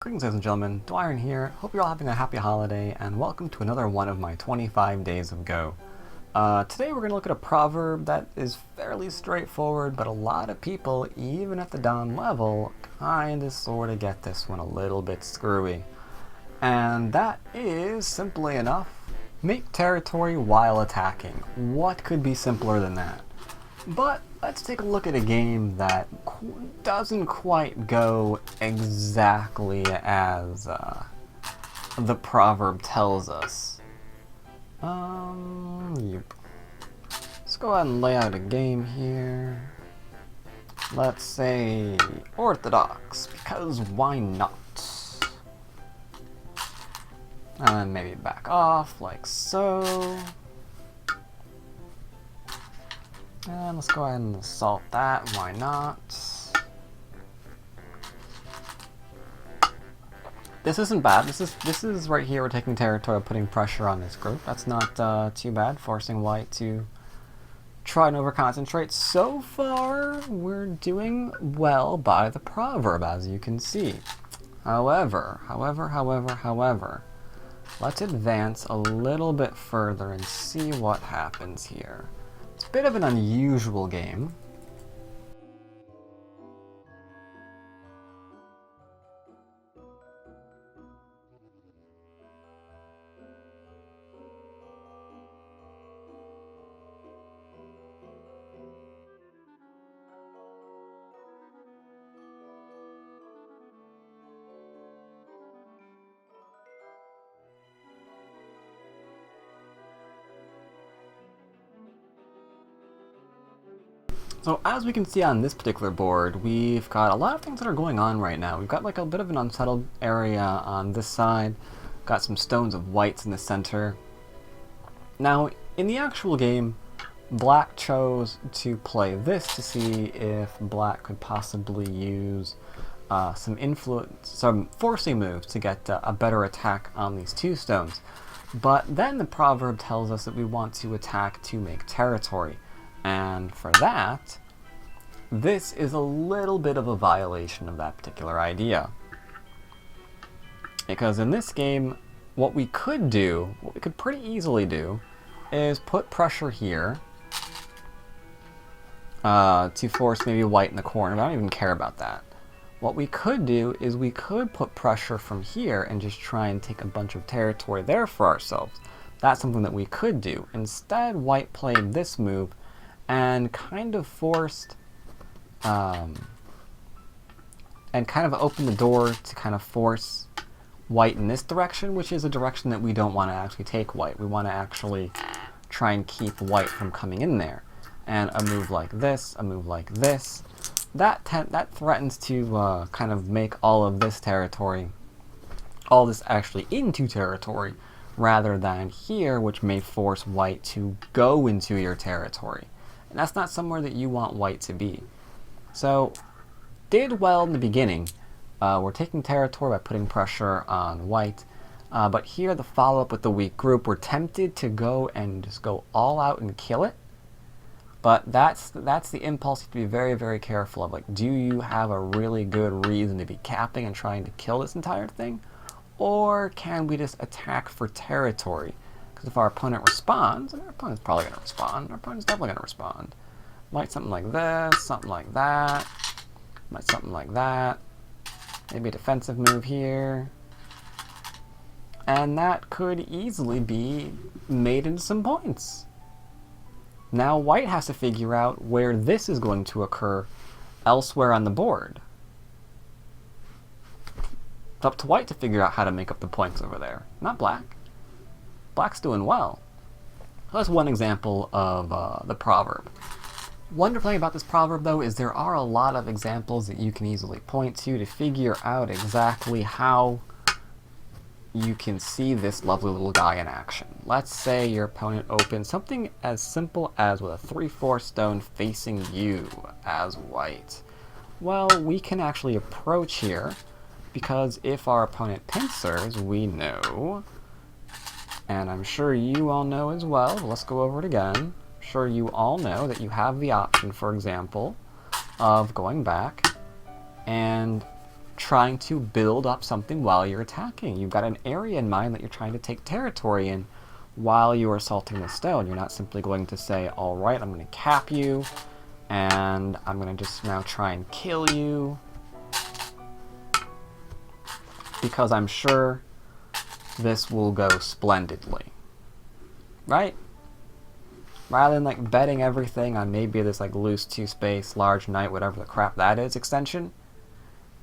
Greetings, ladies and gentlemen, Dwyrin here. Hope you're all having a happy holiday, and welcome to another one of my 25 days of Go. Today we're going to look at a proverb that is fairly straightforward, but a lot of people, even at the Don level, kinda sorta get this one a little bit screwy. And that is, simply enough, make territory while attacking. What could be simpler than that? But let's take a look at a game that doesn't quite go exactly as the proverb tells us. Yep. Let's go ahead and lay out a game here. Let's say Orthodox, because why not? And then maybe back off, like so. And let's go ahead and assault that, why not? This isn't bad. This is right here, we're taking territory, putting pressure on this group. That's not too bad, forcing white to try and overconcentrate. So far, we're doing well by the proverb, as you can see. However, let's advance a little bit further and see what happens here. It's a bit of an unusual game. So as we can see on this particular board, we've got a lot of things that are going on right now. We've got like a bit of an unsettled area on this side, got some stones of whites in the center. Now, in the actual game, black chose to play this to see if black could possibly use some forcing moves to get a better attack on these two stones. But then the proverb tells us that we want to attack to make territory. And for that, this is a little bit of a violation of that particular idea. Because in this game, what we could pretty easily do, is put pressure here to force maybe white in the corner. I don't even care about that. What we could do is we could put pressure from here and just try and take a bunch of territory there for ourselves. That's something that we could do. Instead, white played this move and kind of forced, and kind of opened the door to kind of force white in this direction, which is a direction that we don't want to actually take white. We want to actually try and keep white from coming in there. And a move like this, a move like this, that threatens to kind of make all of this territory, all this actually into territory, rather than here, which may force white to go into your territory. And that's not somewhere that you want white to be. So, did well in the beginning. We're taking territory by putting pressure on white. But here, the follow-up with the weak group, we're tempted to go and just go all out and kill it. But that's the impulse you have to be very, very careful of. Like, do you have a really good reason to be capping and trying to kill this entire thing? Or can we just attack for territory? Because if our opponent responds, and our opponent's probably going to respond, our opponent's definitely going to respond. Might something like this, something like that, might something like that, maybe a defensive move here. And that could easily be made into some points. Now white has to figure out where this is going to occur elsewhere on the board. It's up to white to figure out how to make up the points over there, not black. Black's doing well. That's one example of the proverb. Wonderful thing about this proverb, though, is there are a lot of examples that you can easily point to figure out exactly how you can see this lovely little guy in action. Let's say your opponent opens something as simple as with a 3/4 stone facing you as white. Well, we can actually approach here, because if our opponent pincers, we know, and I'm sure you all know as well, let's go over it again. I'm sure you all know that you have the option, for example, of going back and trying to build up something while you're attacking. You've got an area in mind that you're trying to take territory in while you're assaulting the stone. You're not simply going to say, alright, I'm going to cap you, and I'm going to just now try and kill you, because I'm sure this will go splendidly. Right? Rather than like betting everything on maybe this like loose 2-space, large knight, whatever the crap that is, extension.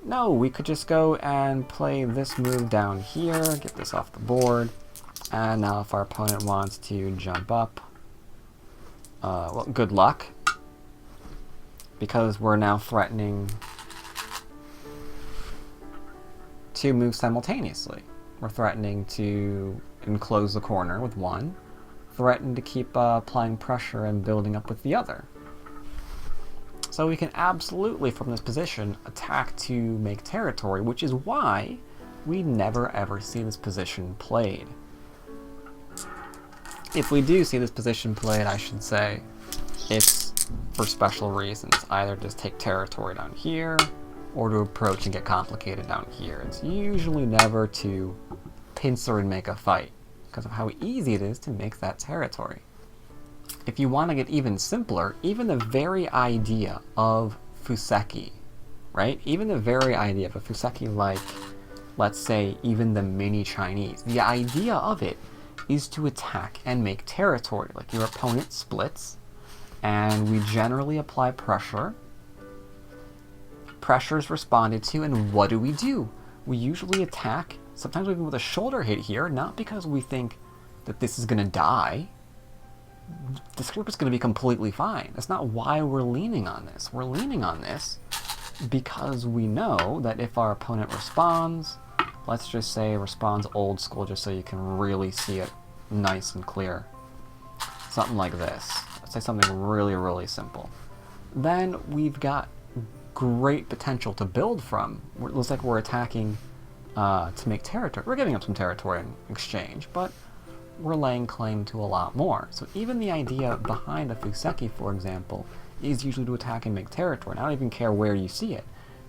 No, we could just go and play this move down here, get this off the board, and now if our opponent wants to jump up, well, good luck, because we're now threatening 2 moves simultaneously. We're threatening to enclose the corner with one, threaten to keep applying pressure and building up with the other. So we can absolutely, from this position, attack to make territory, which is why we never ever see this position played. If we do see this position played, I should say, it's for special reasons. Either just take territory down here, or to approach and get complicated down here. It's usually never to pincer and make a fight, because of how easy it is to make that territory. If you want to get even simpler, even the very idea of Fuseki, right? Even the very idea of a Fuseki like, let's say, even the mini Chinese, the idea of it is to attack and make territory. Like your opponent splits, and we generally apply pressure. Pressure is responded to, and what do? We usually attack, sometimes even with a shoulder hit here, not because we think that this is going to die. This group is going to be completely fine. That's not why we're leaning on this. We're leaning on this because we know that if our opponent responds, let's just say responds old school, just so you can really see it nice and clear. Something like this. Let's say something really, really simple. Then we've got great potential to build from. It looks like we're attacking to make territory. We're giving up some territory in exchange, but we're laying claim to a lot more. So even the idea behind a Fuseki, for example, is usually to attack and make territory. And I don't even care where you see it.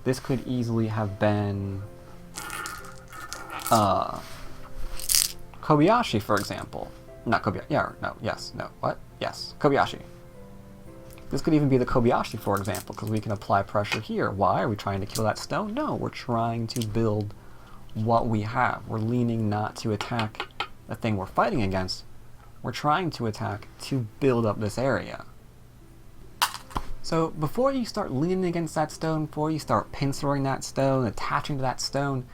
This could easily have been Kobayashi, for example. Not Kobayashi. Yeah, no, yes, no, what? Yes, Kobayashi. This could even be the Kobayashi, for example, because we can apply pressure here. Why? Are we trying to kill that stone? No, we're trying to build what we have. We're leaning not to attack the thing we're fighting against. We're trying to attack to build up this area. So before you start leaning against that stone, before you start pincering that stone, attaching to that stone,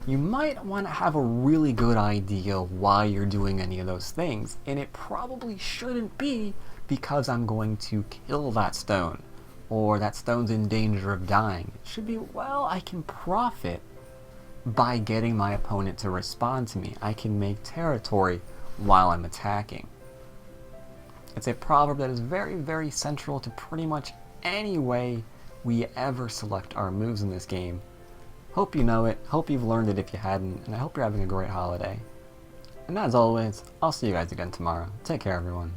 you might want to have a really good idea why you're doing any of those things. And it probably shouldn't be because I'm going to kill that stone, or that stone's in danger of dying. It should be, well, I can profit by getting my opponent to respond to me. I can make territory while I'm attacking. It's a proverb that is very, very central to pretty much any way we ever select our moves in this game. Hope you know it, hope you've learned it if you hadn't, and I hope you're having a great holiday. And as always, I'll see you guys again tomorrow. Take care, everyone.